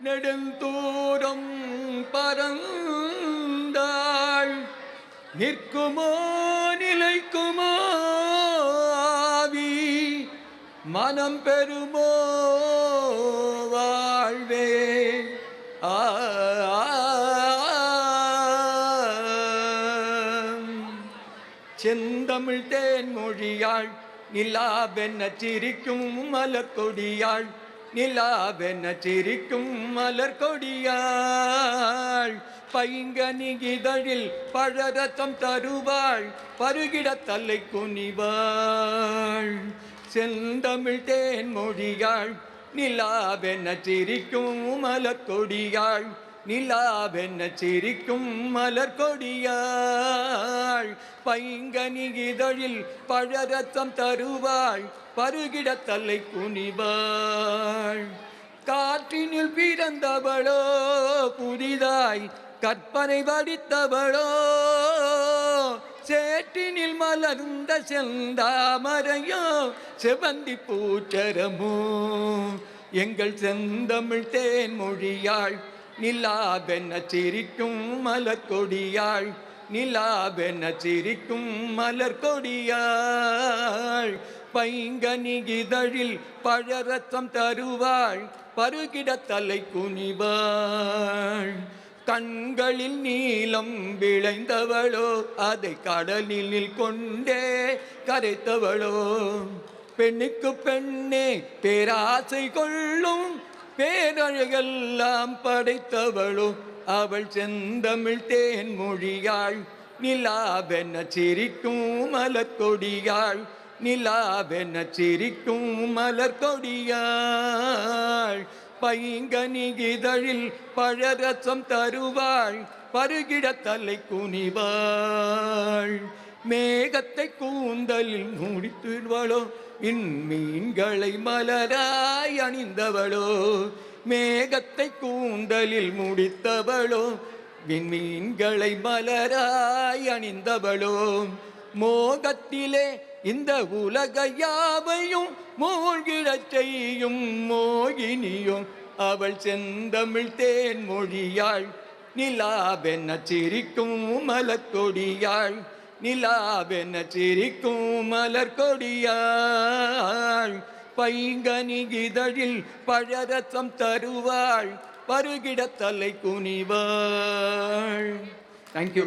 நெடுந்தூரம் பறந்தாள் நிற்குமோ நிலைக்குமோ ஆவி மனம் பெறுமோ வாழ்வே செந்தமிழ் தேன்மொழியாள் நிலாவென்ன சிரிக்கும் மலர்கொடியாள் நிலாவென்ன சிரிக்கும் மலர்கொடியாள் பைங்கனி இதழில் பழரத்தம் தருவாள் பருகிட தலை குனிவாள் செந்தமிழ் தேன்மொழியாள் நிலாவென்ன சிரிக்கும் மலர்கொடியாள் நிலாவென்ன சிரிக்கும் மலர்கொடியாள் பைங்கனி இதழில் பழரத்தம் தருவாள் பருகிட தலை குனிவாள் காற்றினில் பிறந்தவளோ புதிதாய் கற்பனை வடித்தவளோ சேற்றினில் மலர்ந்த செந்தாமரையோ செவந்தி பூச்சரமோ எங்கள் செந்தமிழ் தேன்மொழியாள் நிலாவென்ன சிரிக்கும் மலர்கொடியாள் நிலாவென்ன சிரிக்கும் மலர்கொடியாள் பைங்கனி இதழில் பழரத்தம் தருவாள் பருகிட தலை குனிவாள் கண்களில் நீலம் விளைந்தவளோ அதை கடலில் கொண்டே கரைத்தவளோ பெண்ணுக்கு பெண்ணே பேராசை கொள்ளும் பேரழகெல்லாம் படைத்தவளோ அவள் செந்தமிழ் தேன்மொழியாள் நிலாவென்ன சிரிக்கும் மலர்கொடியாள் நிலாவென்ன சிரிக்கும் மலர்கொடியாள் பைங்கனி இதழில் பழரசம் தருவாள் பருகிட தலை குனிவாள் மேகத்தை கூந்தலில் முடித்துவளோ மீன்களை மலராய் அணிந்தவளோ மேகத்தை கூந்தலில் முடித்தவளோ விண்மீன்களை மலராய் அணிந்தவளோ மோகத்திலே இந்த உலக யாவையும் மூழ்கிடச் செய்யும் மோகினியும் அவள் செந்தமிழ் தேன்மொழியாள் நிலாவென்ன சிரிக்கும் மலர்கொடியாள் நிலாவென்ன சிரிக்கும் மலர்கொடியாள் பைங்கனி இதழில் பழரசம் தருவாள் பருகிட தலை குனிவாள். தேங்க்யூ.